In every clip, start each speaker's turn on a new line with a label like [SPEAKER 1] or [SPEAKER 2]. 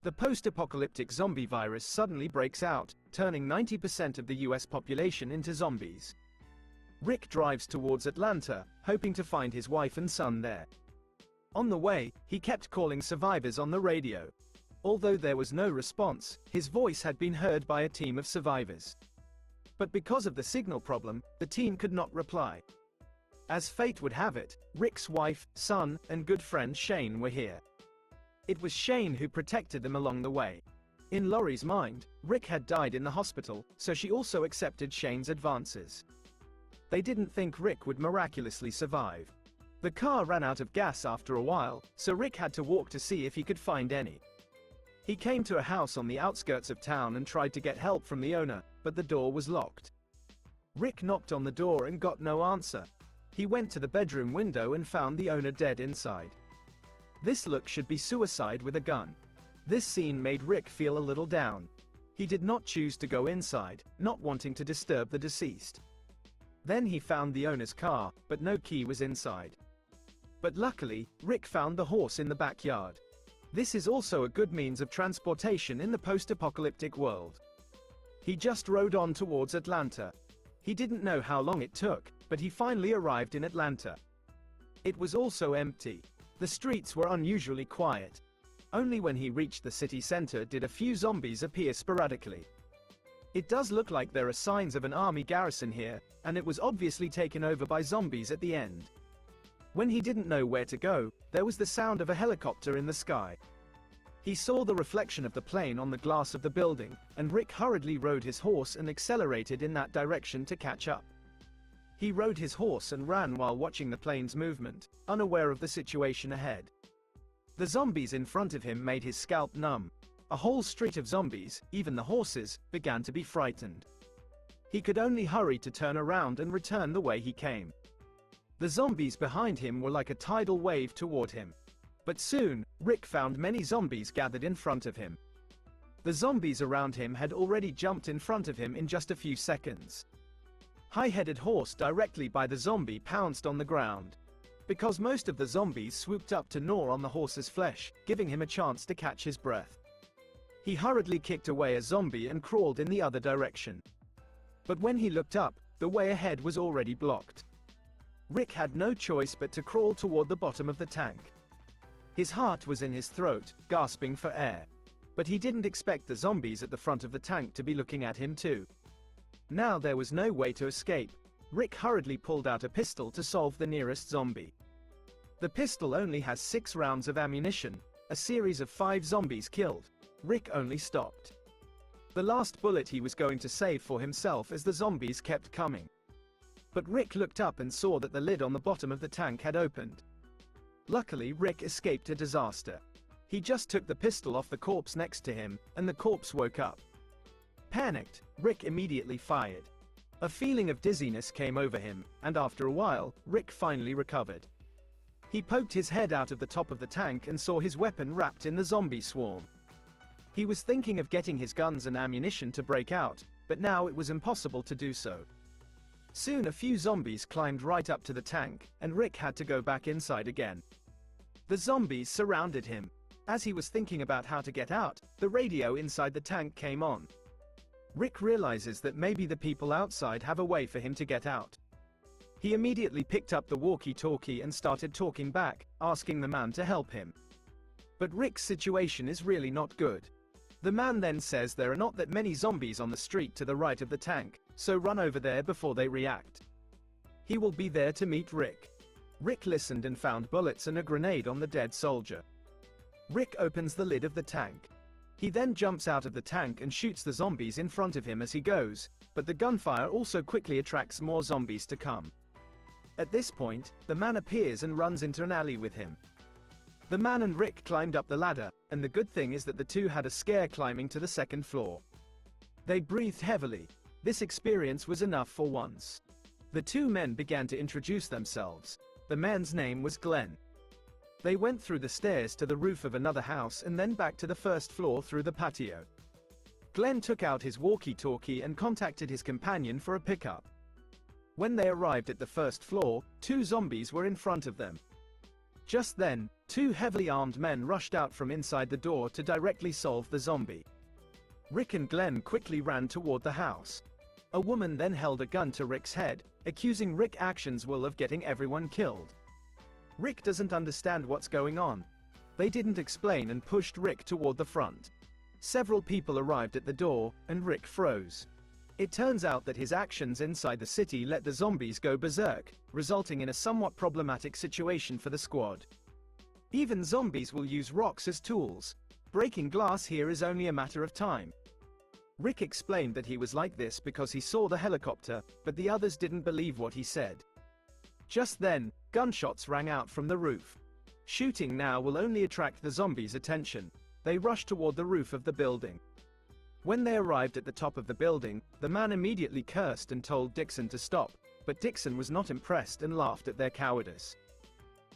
[SPEAKER 1] The post-apocalyptic zombie virus suddenly breaks out, turning 90% of the US population into zombies. Rick drives towards Atlanta, hoping to find his wife and son there. On the way, he kept calling survivors on the radio. Although there was no response, his voice had been heard by a team of survivors. But because of the signal problem, the team could not reply. As fate would have it, Rick's wife, son, and good friend Shane were here. It was Shane who protected them along the way. In Laurie's mind, Rick had died in the hospital, so she also accepted Shane's advances. They didn't think Rick would miraculously survive. The car ran out of gas after a while, so Rick had to walk to see if he could find any. He came to a house on the outskirts of town and tried to get help from the owner, but the door was locked. Rick knocked on the door and got no answer. He went to the bedroom window and found the owner dead inside. This look should be suicide with a gun. This scene made Rick feel a little down. He did not choose to go inside, not wanting to disturb the deceased. Then he found the owner's car, but no key was inside. But luckily, Rick found the horse in the backyard. This is also a good means of transportation in the post-apocalyptic world. He just rode on towards Atlanta. He didn't know how long it took, but he finally arrived in Atlanta. It was also empty. The streets were unusually quiet. Only when he reached the city center did a few zombies appear sporadically. It does look like there are signs of an army garrison here, and it was obviously taken over by zombies at the end. When he didn't know where to go, there was the sound of a helicopter in the sky. He saw the reflection of the plane on the glass of the building, and Rick hurriedly rode his horse and accelerated in that direction to catch up. He rode his horse and ran while watching the plane's movement, unaware of the situation ahead. The zombies in front of him made his scalp numb. A whole street of zombies, even the horses, began to be frightened. He could only hurry to turn around and return the way he came. The zombies behind him were like a tidal wave toward him. But soon, Rick found many zombies gathered in front of him. The zombies around him had already jumped in front of him in just a few seconds. High-headed horse directly by the zombie pounced on the ground. Because most of the zombies swooped up to gnaw on the horse's flesh, giving him a chance to catch his breath. He hurriedly kicked away a zombie and crawled in the other direction. But when he looked up, the way ahead was already blocked. Rick had no choice but to crawl toward the bottom of the tank. His heart was in his throat, gasping for air. But he didn't expect the zombies at the front of the tank to be looking at him too. Now there was no way to escape. Rick hurriedly pulled out a pistol to solve the nearest zombie. The pistol only has 6 rounds of ammunition, a series of 5 zombies killed. Rick only stopped the last bullet he was going to save for himself as the zombies kept coming. But Rick looked up and saw that the lid on the bottom of the tank had opened. Luckily, Rick escaped a disaster. He just took the pistol off the corpse next to him, and the corpse woke up. Panicked, Rick immediately fired. A feeling of dizziness came over him, and after a while, Rick finally recovered. He poked his head out of the top of the tank and saw his weapon wrapped in the zombie swarm. He was thinking of getting his guns and ammunition to break out, but now it was impossible to do so. Soon a few zombies climbed right up to the tank, and Rick had to go back inside again. The zombies surrounded him. As he was thinking about how to get out, the radio inside the tank came on. Rick realizes that maybe the people outside have a way for him to get out. He immediately picked up the walkie-talkie and started talking back, asking the man to help him. But Rick's situation is really not good. The man then says there are not that many zombies on the street to the right of the tank, so run over there before they react. He will be there to meet Rick. Rick listened and found bullets and a grenade on the dead soldier. Rick opens the lid of the tank. He then jumps out of the tank and shoots the zombies in front of him as he goes, but the gunfire also quickly attracts more zombies to come. At this point, the man appears and runs into an alley with him. The man and Rick climbed up the ladder, and the good thing is that the two had a scare climbing to the second floor. They breathed heavily. This experience was enough for once. The two men began to introduce themselves. The man's name was Glenn. They went through the stairs to the roof of another house and then back to the first floor through the patio. Glenn took out his walkie-talkie and contacted his companion for a pickup. When they arrived at the first floor, 2 zombies were in front of them. Just then, Two heavily armed men rushed out from inside the door to directly solve the zombie. Rick and Glenn quickly ran toward the house. A woman then held a gun to Rick's head, accusing Rick 𝐜𝐢𝐴𝐴𝐻 of getting everyone killed. Rick doesn't understand what's going on. They didn't explain and pushed Rick toward the front. Several people arrived at the door, and Rick froze. It turns out that his actions inside the city let the zombies go berserk, resulting in a somewhat problematic situation for the squad. Even zombies will use rocks as tools. Breaking glass here is only a matter of time. Rick explained that he was like this because he saw the helicopter, but the others didn't believe what he said. Just then, gunshots rang out from the roof. Shooting now will only attract the zombies' attention. They rushed toward the roof of the building. When they arrived at the top of the building, the man immediately cursed and told Dixon to stop, but Dixon was not impressed and laughed at their cowardice.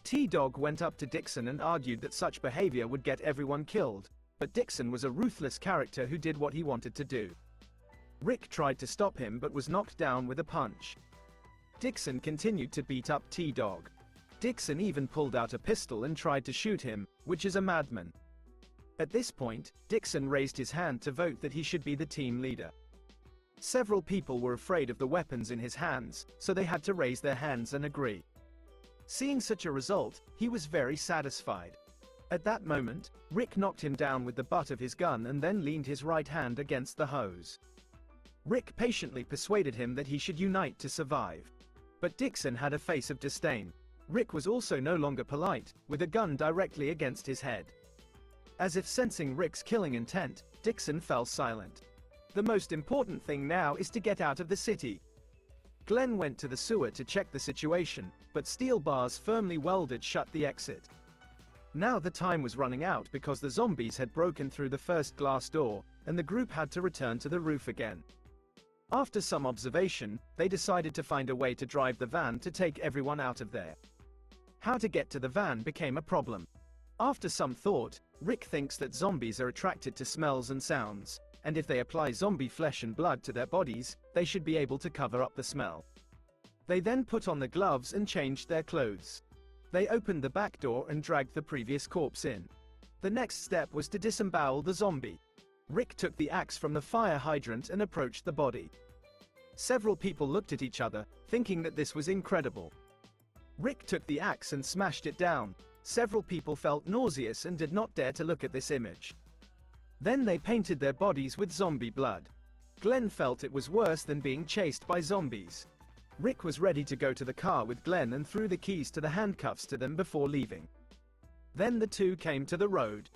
[SPEAKER 1] T-Dog went up to Dixon and argued that such behavior would get everyone killed, but Dixon was a ruthless character who did what he wanted to do. Rick tried to stop him but was knocked down with a punch. Dixon continued to beat up T-Dog. Dixon even pulled out a pistol and tried to shoot him, which is a madman. At this point, Dixon raised his hand to vote that he should be the team leader. Several people were afraid of the weapons in his hands, so they had to raise their hands and agree. Seeing such a result, he was very satisfied. At that moment, Rick knocked him down with the butt of his gun and then leaned his right hand against the hose. Rick patiently persuaded him that he should unite to survive. But Dixon had a face of disdain. Rick was also no longer polite, with a gun directly against his head. As if sensing Rick's killing intent, Dixon fell silent. The most important thing now is to get out of the city. Glenn went to the sewer to check the situation, but steel bars firmly welded shut the exit. Now the time was running out because the zombies had broken through the first glass door, and the group had to return to the roof again. After some observation, they decided to find a way to drive the van to take everyone out of there. How to get to the van became a problem. After some thought, Rick thinks that zombies are attracted to smells and sounds, and if they apply zombie flesh and blood to their bodies, they should be able to cover up the smell. They then put on the gloves and changed their clothes. They opened the back door and dragged the previous corpse in. The next step was to disembowel the zombie. Rick took the axe from the fire hydrant and approached the body. Several people looked at each other, thinking that this was incredible. Rick took the axe and smashed it down. Several people felt nauseous and did not dare to look at this image. Then they painted their bodies with zombie blood. Glenn felt it was worse than being chased by zombies. Rick was ready to go to the car with Glenn and threw the keys to the handcuffs to them before leaving. Then the two came to the road.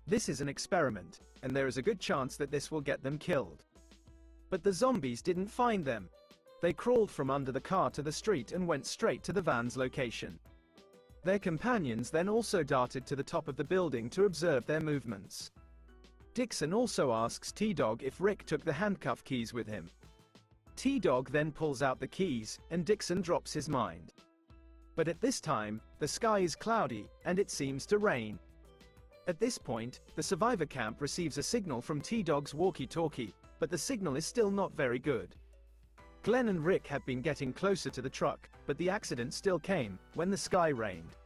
[SPEAKER 1] This is an experiment, and there is a good chance that this will get them killed. But the zombies didn't find them. They crawled from under the car to the street and went straight to the van's location. Their companions then also darted to the top of the building to observe their movements. Dixon also asks T-Dog if Rick took the handcuff keys with him. T-Dog then pulls out the keys, and Dixon drops his mind. But at this time, the sky is cloudy, and it seems to rain. At this point, the survivor camp receives a signal from T-Dog's walkie-talkie, but the signal is still not very good. Glenn and Rick have been getting closer to the truck, but the accident still came, when the sky rained.